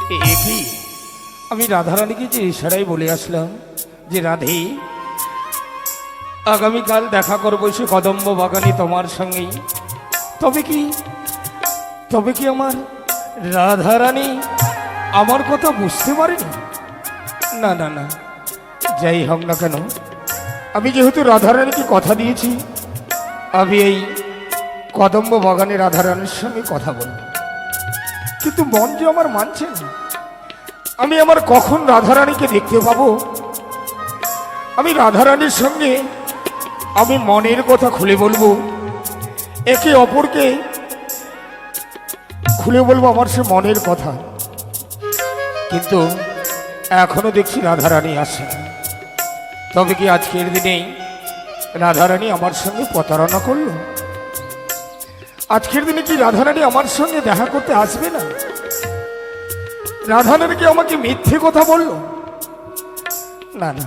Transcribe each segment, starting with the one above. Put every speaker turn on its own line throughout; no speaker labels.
কি আমি রাধারানীকে যে ইশারায় বলে আসলাম যে রাধে আগামীকাল দেখা করবো সে কদম্ব বাগানে তোমার সঙ্গেই, তবে কি আমার রাধারানী আমার কথা বুঝতে পারেনি? না না না, যাই হোক না কেন, আমি যেহেতু রাধারানীকে কথা দিয়েছি, আমি এই কদম্ব বাগানে রাধারানীর সঙ্গে কথা বলব। কিন্তু মন যে আমার মানছে না। আমি আমার কখন রাধারানীকে দেখতে পাবো? আমি রাধারানীর সঙ্গে আমি মনের কথা খুলে বলবো, একে অপরকে খুলে বলবো আমার সে মনের কথা। কিন্তু এখনো দেখছি রাধারানী আসে না। তবে কি আজকের দিনেই রাধারানী আমার সঙ্গে প্রতারণা করলো? আজকের দিনে কি রাধারানী আমার সঙ্গে দেখা করতে আসবে না? রাধারানী কি আমাকে মিথ্যে কথা বললো? না না,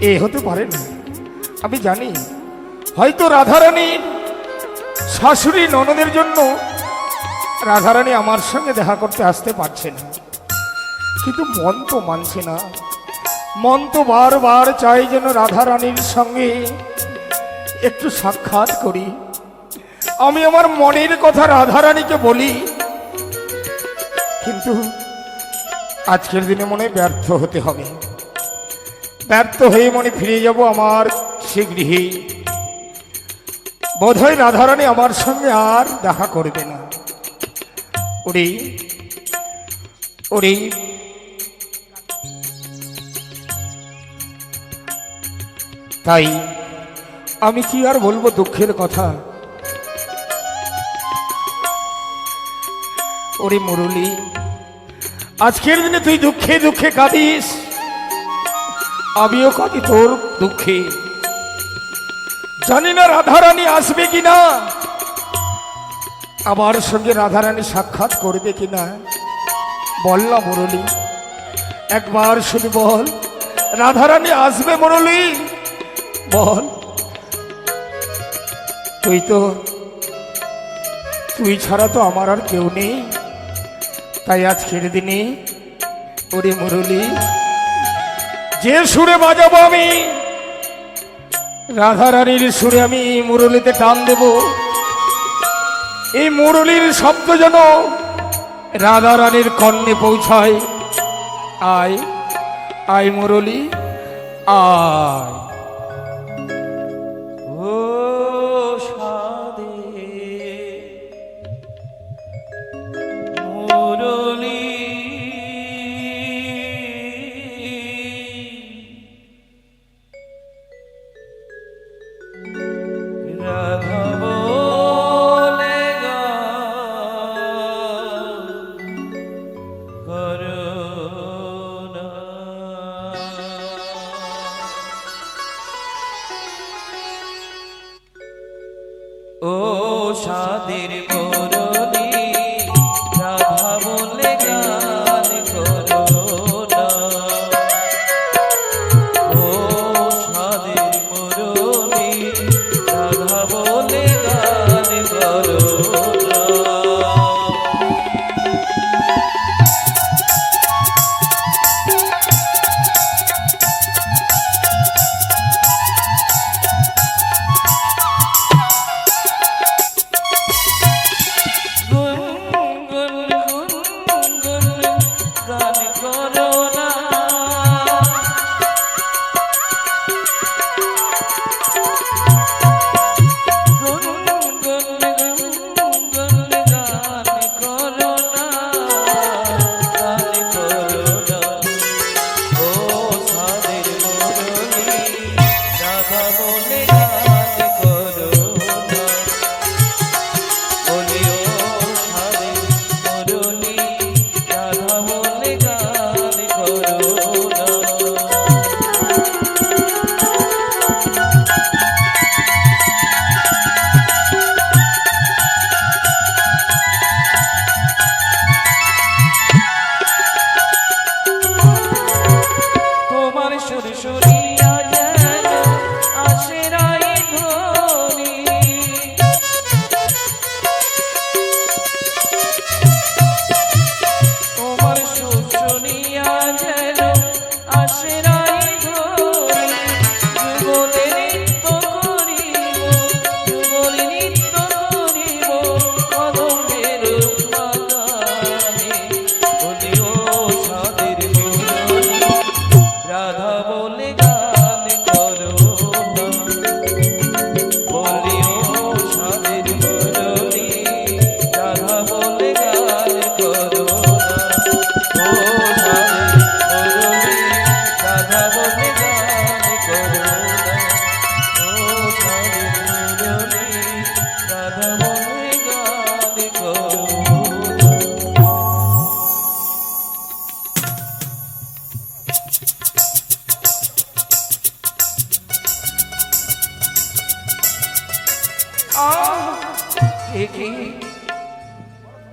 এ হতে পারে না। আমি জানি হয়তো রাধারানীর শাশুড়ি ননদের জন্য রাধারানী আমার সঙ্গে দেখা করতে আসতে পারছে না। কিন্তু মন তো মানছে না। মন তো বারবার চাই যেন রাধারানীর সঙ্গে একটু সাক্ষাৎ করি, আমি আমার মনের কথা রাধারানীকে বলি। কিন্তু আজকের দিনে মনে ব্যর্থ হতে হবে। ব্যর্থ হয়ে মনে ফিরে যাব আমার সে গৃহে। বোধহয় রাধারানী আমার সঙ্গে আর দেখা করবে না। ওরে ওরে, তাই আমি কি আর বলবো দুঃখের কথা। ওরে মুরলী, আজকের দিনে তুই দুঃখে দুঃখে কাঁদিস, আমিও কাঁদি তোর দুঃখে। জানি না রাধারানী আসবে কিনা, আমার সঙ্গে রাধারানী সাক্ষাৎ করবে কিনা। বল না মুরলী, একবার শুধু বল, রাধারানী আসবে মুরলী? বল। তুই ছাড়া তো আমার আর কেউ নেই। তাই আজকের দিনে ওরে মুরলী, যে সুরে বাজাবো আমি, রাধারানীর সুরে আমি মুরলীতে টান দেব। এই মুরলীর শব্দ যেন রাধারানীর কর্ণে পৌঁছায়। আয় আয় মুরলী, আয়। ও সাদে মুরলী, রাধা বলে করুণা।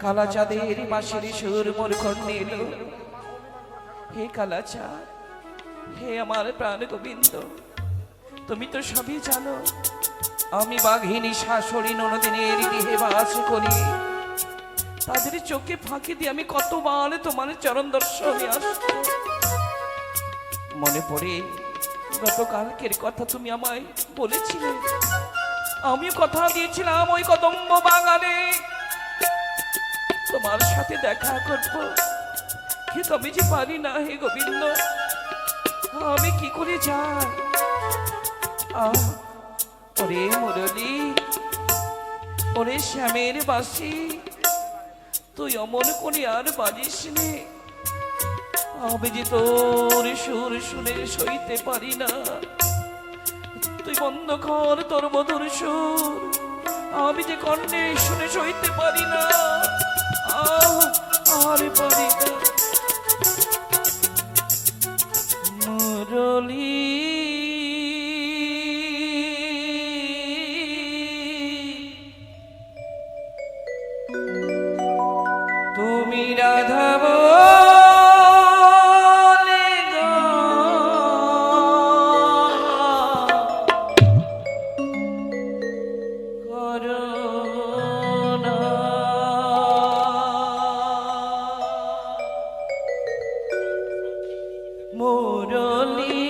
কালা চাঁদের বাঁশির সুর মোর কর্ণে এলো। হে কালা চাঁদ, হে আমার প্রাণ গোবিন্দ, তুমি তো সবই জানো আমি বাঘিনী শাশুড়ি ননদিনের গৃহে বাস করি। তাদের চোখে ফাঁকি দিয়ে আমি কতবার তোমার চরণ দর্শনে আসবো। মনে পড়ে গতকালকের কথা তুমি আমায় বলেছিলে, আমি কথা দিয়েছিলাম ওই কদম্ব বাগানে তোমার সাথে দেখা করবো, কিন্তু আমি যে পারি না। হে গোবিন্দ, আমি কি করে যাই? ওরে মুরলী, ওরে শ্যামের বাসি, তুই অমন করে আর বাজিস নে। আমি যে তোর সুর শুনে সইতে পারি না। তুই বন্ধ কর তোর মধুর সুর, আমি যে কণ্ঠে শুনে সইতে পারি না। আর পারি না। মুরলী, তুমি রাধা বলে গো, করুণা। মুরলী,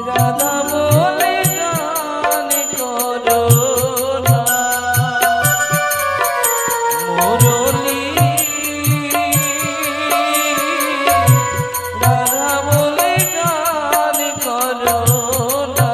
রাধা বলে গান করো না। মুরলী, রাধা বলে গান করো না।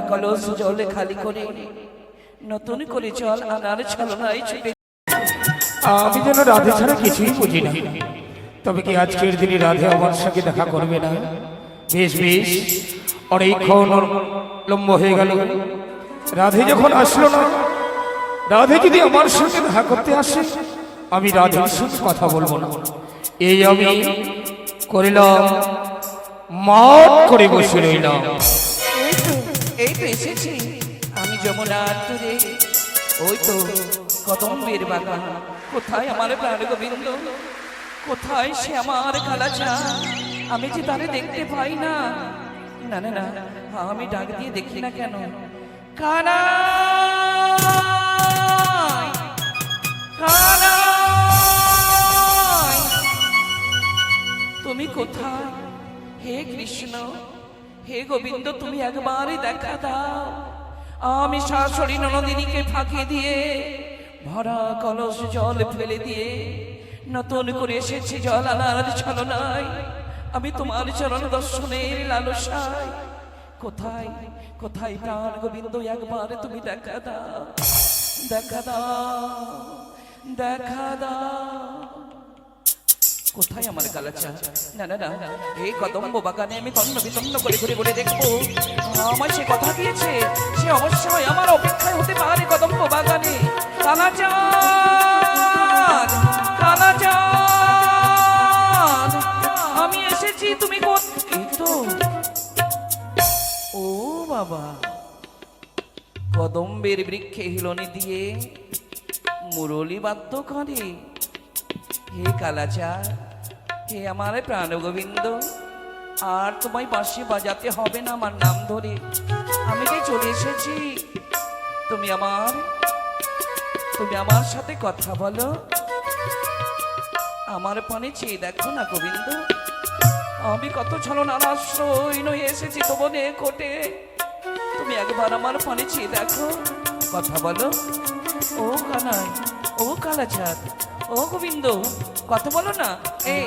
কলস জলে খালি করে
নতুন করে জল আনার ছলনায় ছুটে
আমি যেন রাধে ছাড়া কিছুই বুঝি না। তবে কি আজকের দিনে রাধে আমার সঙ্গে দেখা করবে না? বেশ বেশ, অনেকক্ষণ লম্ব হয়ে গেল, রাধে যখন আসলো না, রাধে যদি আমার সঙ্গে দেখা করতে আসে, আমি রাধের সঙ্গে কথা বলবো না। এই আমি করিলাম, মাঠ করে বসে রইলাম।
এই তো এসেছি আমি যমুনার তীরে, ওই তো কদম্বের বাগান। কোথায় আমার প্রাণ গোবিন্দ, কোথায় সে আমার কালাচা? আমি যে তারে দেখতে পাই না। না না না, আমি ডাক দিয়ে দেখি না কেন? কানাই, কানাই, তুমি কোথায়? হে কৃষ্ণ, হে গোবিন্দ, তুমি একবারই দেখা দাও। আমি শাশুড়ি ননদিনীকে ফাঁকি দিয়ে ভরা কলস জল ফেলে দিয়ে নতুন করে এসেছি জল আনার ছলনায়। আমি তোমার চরণ দর্শনের লালসায়। কোথায় কোথায় প্রাণ গোবিন্দ, একবার তুমি দেখা দাও, দেখা দাও, দেখা দাও। কোথায় আমার কালাচা? না না না, এই কদম্ব বাগানে আমি তন্ন বিতন্ন করে ঘুরে ঘুরে দেখবো। আমার সে কথা দিয়েছে, সে অবশ্যই আমার অপেক্ষায় হতে পারে কদম্ব বাগানে। কালাচাঁদ, কালাচাঁদ, আমি এসেছি, তুমি এই তো। ও বাবা, কদম্বের বৃক্ষে হিলনি দিয়ে মুরলী বাদ্য করে। হে কালাচাঁদ, হে আমার প্রাণ গোবিন্দ, আর তোমায় বাঁশি বাজাতে হবে না আমার নাম ধরে। আমি যে চলে এসেছি, তুমি আমার সাথে কথা বলো। আমার পানে চেয়ে দেখো না গোবিন্দ, আমি কত ছলনার আশ্রয় নয়ে এসেছি তো বনে কোটে। তুমি একবার আমার পানে চেয়ে দেখো, কথা বলো। ও কানাই, ও কালাচাঁদ, ও গোবিন্দ, কথা বলো না। এই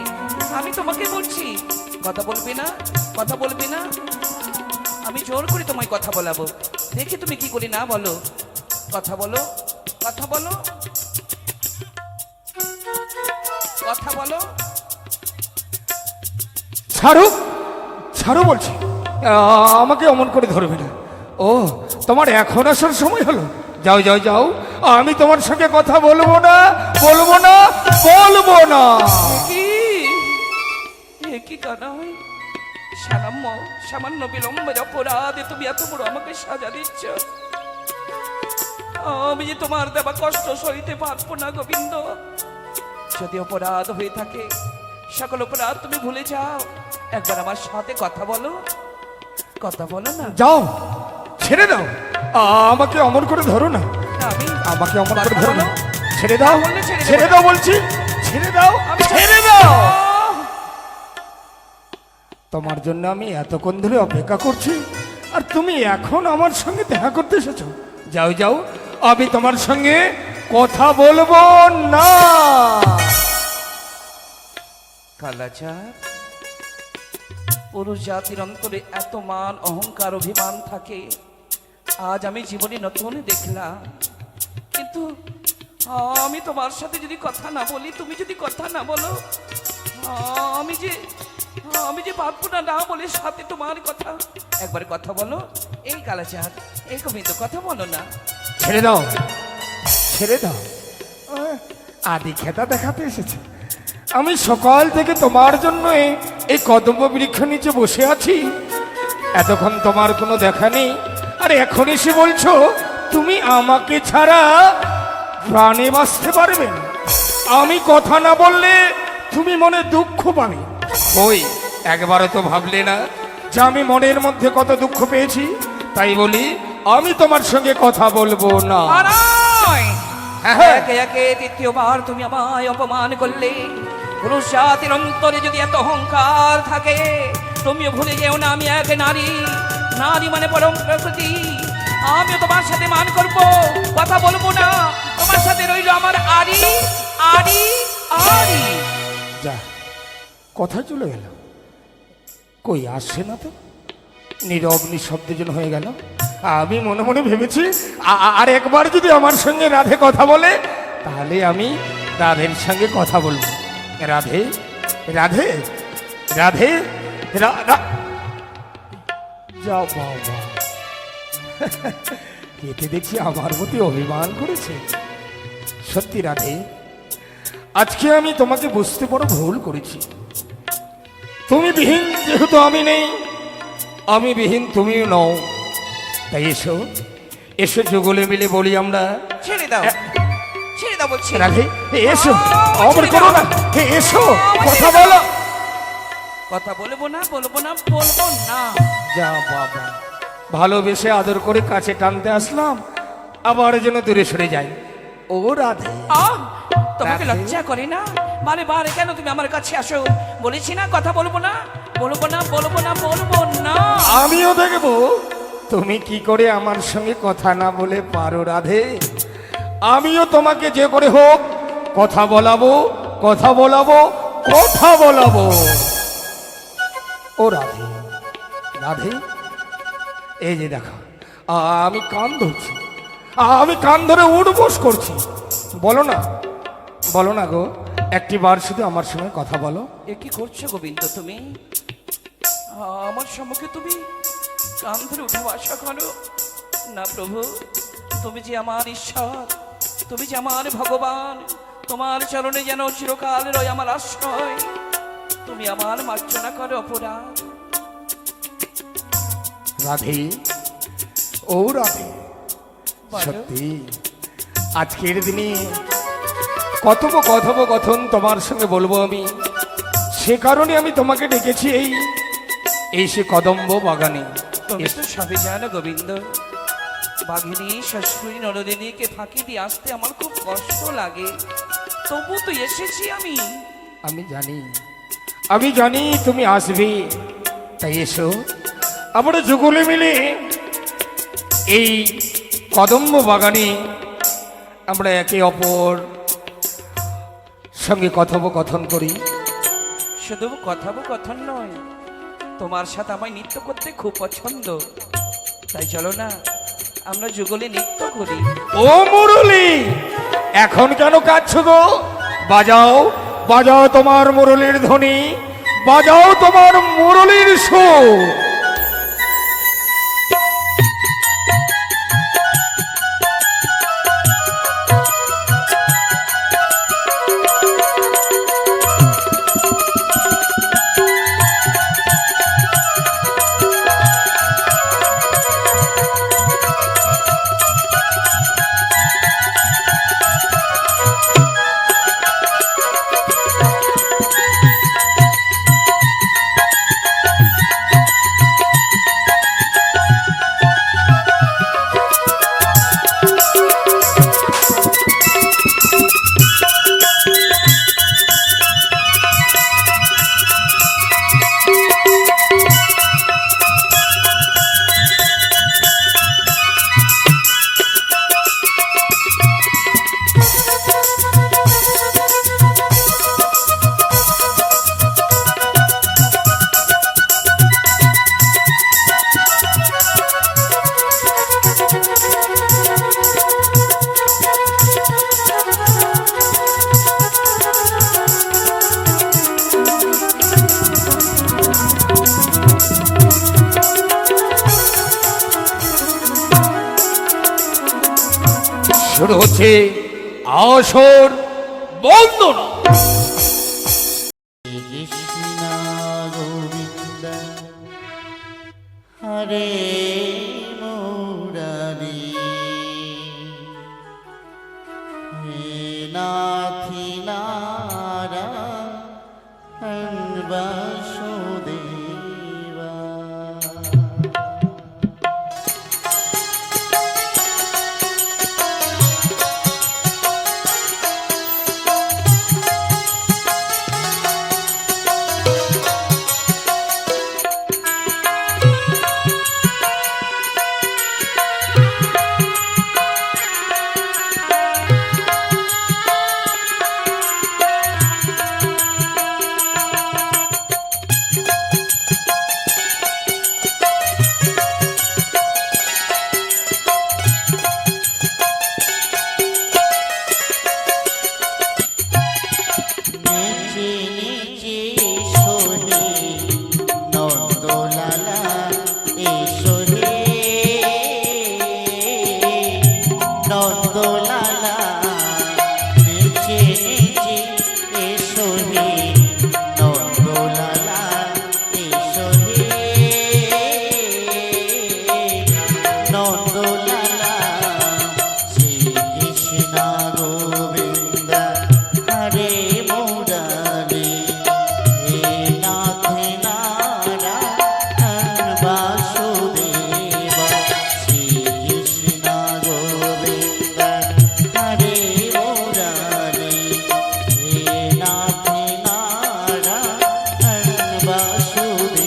আমি তোমাকে বলছি, কথা বলবে না? কথা বলবে না? আমি জোর করে তোমায় কথা বলাবো, দেখি তুমি কি করি না বলো। কথা বলো, কথা বলো, কথা বলো।
ছাড়ো, ছাড়ো বলছি, আমাকে অমন করে ধরবে না। ও, তোমার এখন আসার সময় হলো? যাও যাও যাও, আমি তোমার সঙ্গে কথা বলবো না, বলবো না, বলবো না।
কি কানাই, সামান্য বিলম্বের অপরাধে তুমি এত বড় আমাকে সাজা দিচ্ছ। আমি যে তোমার দেওয়া কষ্ট সইতে পারবো না গোবিন্দ। যদি অপরাধ হয়ে থাকে, সকল অপরাধ তুমি ভুলে যাও। একবার আমার সাথে কথা বলো, কথা বলো না।
যাও, ছেড়ে দাও, আমাকে অমন করে ধরো না,
আমি
আমাকে অমন করে ধরো না।
বলো।
ছেড়ে দাও,
বললে ছেড়ে দেব
ছেড়ে
না।
দাও বলছি, ছেড়ে দাও,
আমি
ছেড়ে দাও। তোমার জন্য আমি এতক্ষণ ধরে অপেক্ষা করছি, আর তুমি এখন আমার সঙ্গে দেখা করতে এসেছো। যাও যাও, আমি তোমার সঙ্গে কথা বলবো না।
কালাচাঁদ, পুরুষ জাতির অন্তরে এত মান অহংকার অভিমান থাকে, আজ আমি জীবনে নতুন দেখলাম। কিন্তু আমি তোমার সাথে যদি কথা না বলি, তুমি যদি কথা না বলো, আমি যে পারবো না না বলে সাথে তোমার কথা। একবার কথা বলো। এই কালাচাঁদ, এই গোবিন্দ, কথা বলো না।
ছেড়ে দাও, ছেড়ে দাও, আদি খেতা দেখাতে এসেছে। আমি সকাল থেকে তোমার জন্য এই কদম্ব বৃক্ষ নিচে বসে আছি, এতক্ষণ তোমার কোনো দেখা নেই, আর এখন এসে বলছো তুমি আমাকে ছাড়া প্রাণে বাঁচতে পারবে না। আমি কথা না বললে তুমি মনে দুঃখ পাবে। ওই একবারও তো ভাবলে না যে আমি মনের মধ্যে কত দুঃখ পেয়েছি? তাই বলি আমি তোমার সঙ্গে কথা বলবো না।
একে একে তৃতীয়বার তুমি আমায় অপমান করলে। পুরুষ জাতির অন্তরে যদি এত অহংকার থাকে, তুমিও ভুলে যেও না আমি এক নারী। নারী মানে পরম প্রকৃতি। আমিও তোমার সাথে মান করবো, কথা বলবো না। তোমার সাথে রইল আমার আরি, আরি, আরি।
যা, কথা চলে গেল, কই আসছে না তো, নীরব নিঃশব্দের জন্য হয়ে গেল। আমি মনে মনে ভেবেছি আর একবার যদি আমার সঙ্গে রাধে কথা বলে তাহলে আমি রাধের সঙ্গে কথা বলবো। রাধে রাধে রাধে যা বাবা, এতে দেখছি আমার প্রতি অভিমান করেছে। সত্যি রাধে, আজকে আমি তোমাকে বুঝতে বড় ভুল করেছি। তুমি বিহীন যেহেতু আমি নেই, আমি বিহীন তুমিও নও, তাই এসো এসো যুগলে মিলে বলি আমরা।
ছেড়ে দাও, ছেড়ে দাও বলছি।
রাধে এসো, অমর করো না, এসো কথা বলো।
কথা বলবো না, বলবো না, বলবো না।
যা বাবা, ভালোবেসে আদর করে কাছে টানতে আসলাম, আবার যেন দূরে সরে যাই। ও রাধে,
তোমাকে
রাধে।
লজ্জা করে না? বারে বারে কেন তুমি আমার কাছে আসো? বলেছি না কথা বলবো না, বলবো না, বলবো না, বলবো না।
আমিও দেখবো তুমি কি করে আমার সঙ্গে কথা না বলে পারো রাধে। আমিও তোমাকে যে করে হোক কথা বলাবো, কথা বলাবো, কথা বলাবো। ও রাধে, রাধে এই যে দেখো, আমি কান ধরছি, আমি কান ধরে উঠবোস করছি। বলো না, বলো না গো, একটি বার শুধু আমার সঙ্গে কথা বলো।
এ কি করছো গোবিন্দ তুমি? আমার সম্মুখে তুমি কান ধরে উঠে আশা করো না? প্রভু, তুমি যে আমার ঈশ্বর, তুমি যে আমার ভগবান, তোমার চরণে যেন চিরকাল রয় আমার আশ্রয়। তুমি আমার মার্জনা করো অপরাধ।
রাধে, ও রাধে,
বলো।
সত্যি আজকের দিনে কথোপকথন তোমার সঙ্গে বলবো আমি, সে কারণে আমি তোমাকে ডেকেছি এই সে কদম্ব বাগানে।
তুমি তো সবই জানো গোবিন্দ, বাঘিনী শ্বশুরী নরদিনীকে ফাঁকি দিয়ে আসতে আমার খুব কষ্ট লাগে, তবু তো এসেছি আমি।
আমি জানি, আমি জানি তুমি আসবে, তাই এসো আমরা যুগলে মিলে এই কদম্ব বাগানে আমরা একে অপর সঙ্গে কথোপকথন করি।
শুধু কথোপকথন নয়, তোমার সাথে আমার নৃত্য করতে খুব পছন্দ, তাই চলো না আমরা যুগলে নৃত্য করি।
ও মুরলি, এখন কেন কাঁদছো গো? বাজাও বাজাও তোমার মুরলির ধ্বনি, বাজাও তোমার মুরলির সুর। শুরু হচ্ছে আসর বন্দনা।
কৃষ্ণ গোবিন্দ হরে মুরারি, হে নাথি নারায়ণ বাসুদেবা। নেচে এসো হে নন্দলালা এসো হে নন্দলালা শ্রী কৃষ্ণ গোবিন্দ হরে মুরারি হে নাথ নারায়ণ বাসুদেব শ্রী কৃষ্ণ গোবিন্দ হরে মুরারি হে নাথ নারায়ণ বাসুদেব।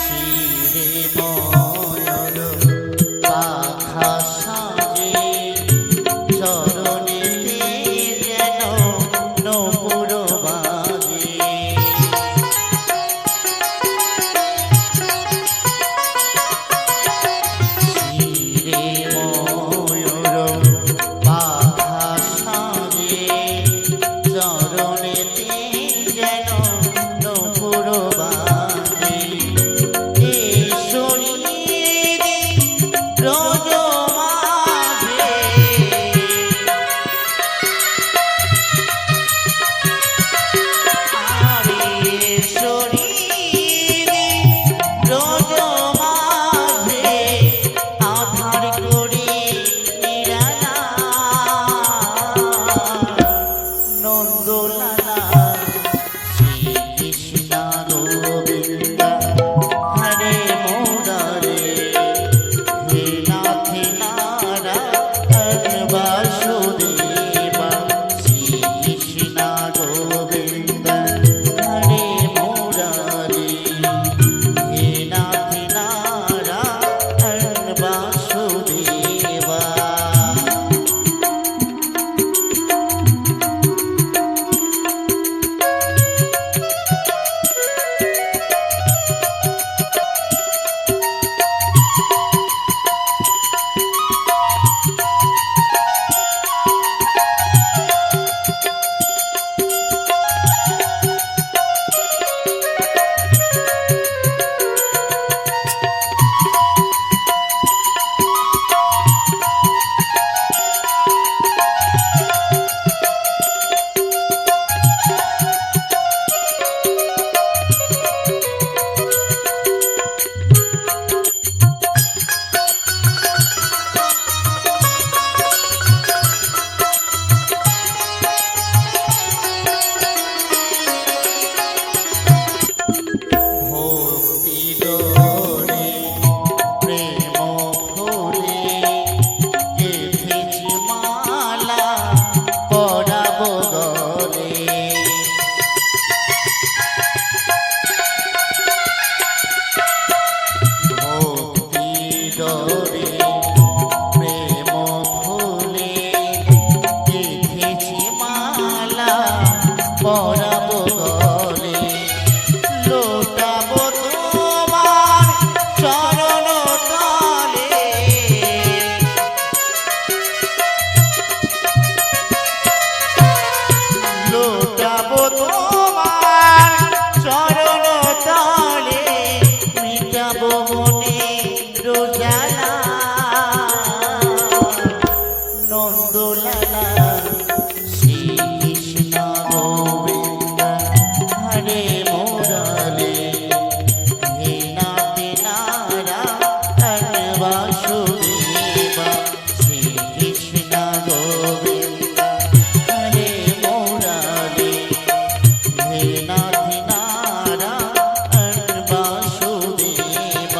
শিরে ময়ূর পাখা সাজে চরণেতে যেন নূপুর বাজে শিরে ময়ূর পাখা সাজে চরণেতে যেন নূপুর বাজে রোজ মাঝে শরীরে রোজ মাঝে আধার করে নিরালা নন্দলালা শ্রী কৃষ্ণ গোবিন্দ হরে মুরারি হে নাথ নারায়ণ বাসুদেব শ্রী কৃষ্ণ গোবিন্দ হরে মুরারি হে নাথ নারায়ণ বাসুদেব। ভক্তি ডোরে প্রেম ফুলে গেঁথেছি মালা পরাবো গলে ভক্তি ডোরে প্রেম ফুলে গেঁথেছি মালা পরাবো গলে লোটাবো তোমার চরণ তলে লোটাবো তোমার চরণ তলে মিটাবো মনে রোজালা নন্দলালা শ্রী কৃষ্ণ গোবিন্দ হরে মুরারি হে নাথ নারায়ণ বাসুদেব শ্রী কৃষ্ণ গোবিন্দ হরে মুরারি হে নাথ নারায়ণ বাসুদেব।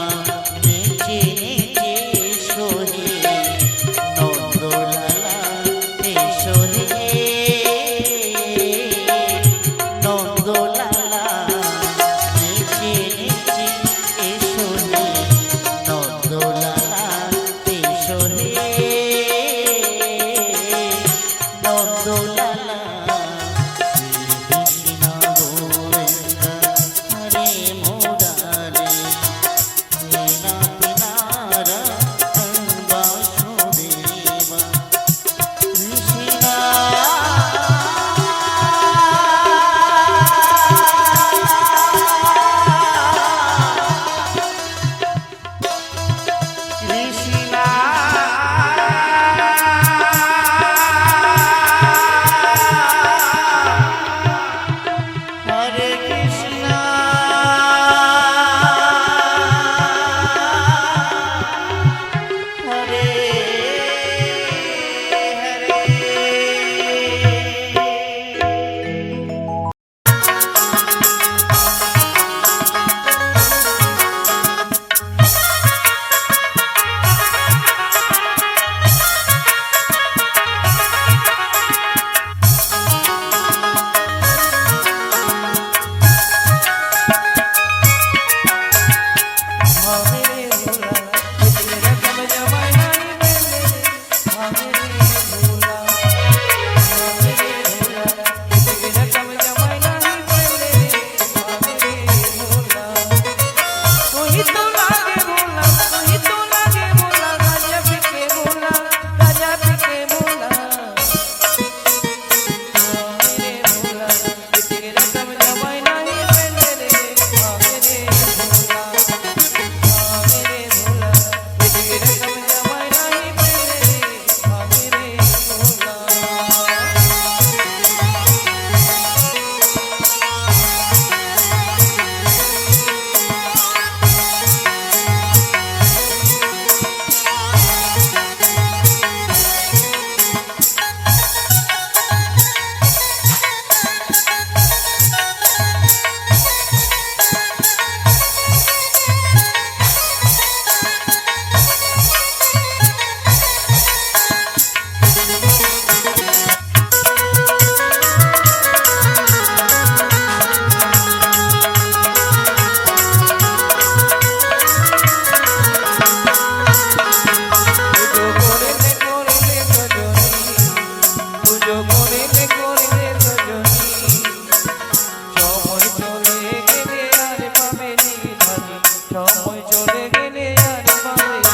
মরে গেলে আর পাইনি।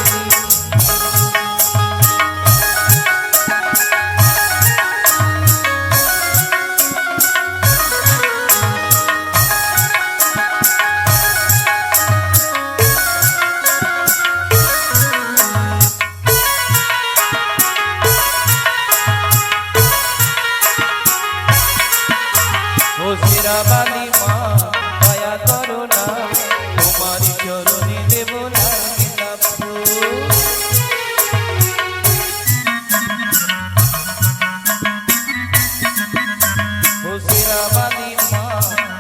বালি মা দয়া করো না, তোমার চরণে দেব না গোলাপ ফুল। হোসেরা বালি মা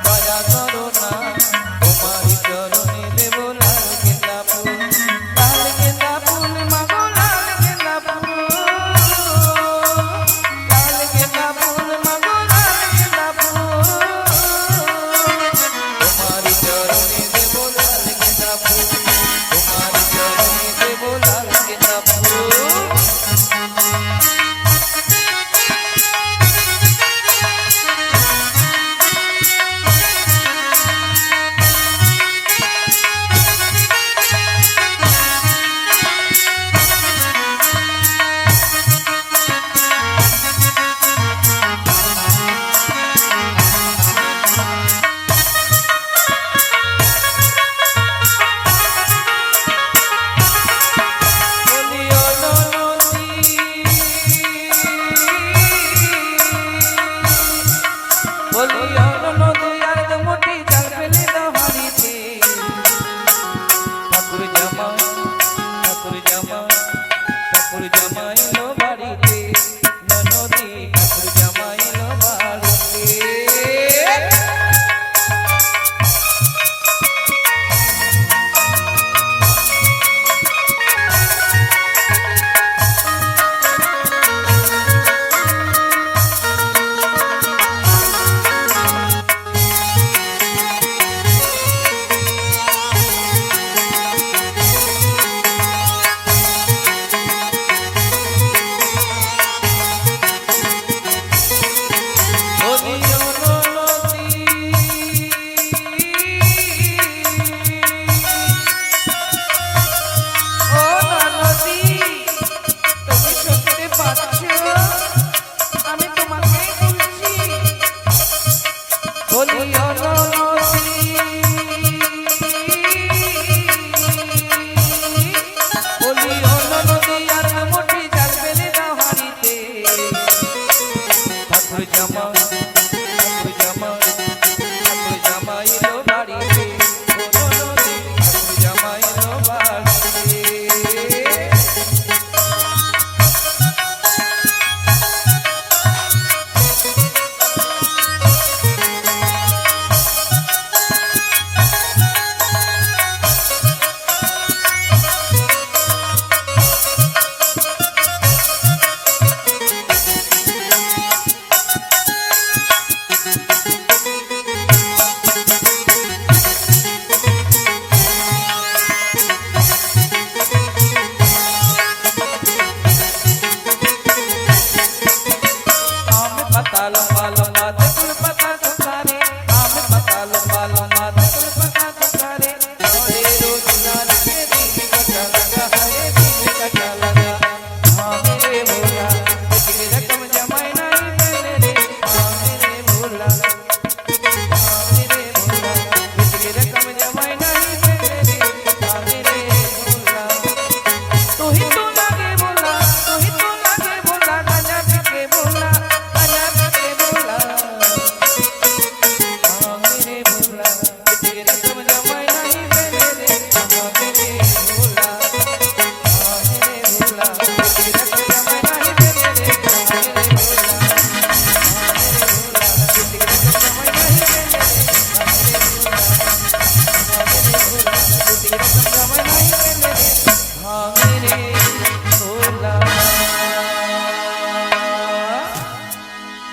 দয়া করো না, তোমার চরণে দেব লাল গেন্দা ফুল। লাল গেন্দা ফুল মাগো লাল গেন্দা ফুল, লাল গেন্দা ফুল মাগো লাল গেন্দা ফুল। তোমার চরণে দেব লাল গেন্দা ফুল, তোমার চরণে দেব লাল গেন্দা ফুল।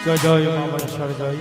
জয় জয় মা মনসার জয়।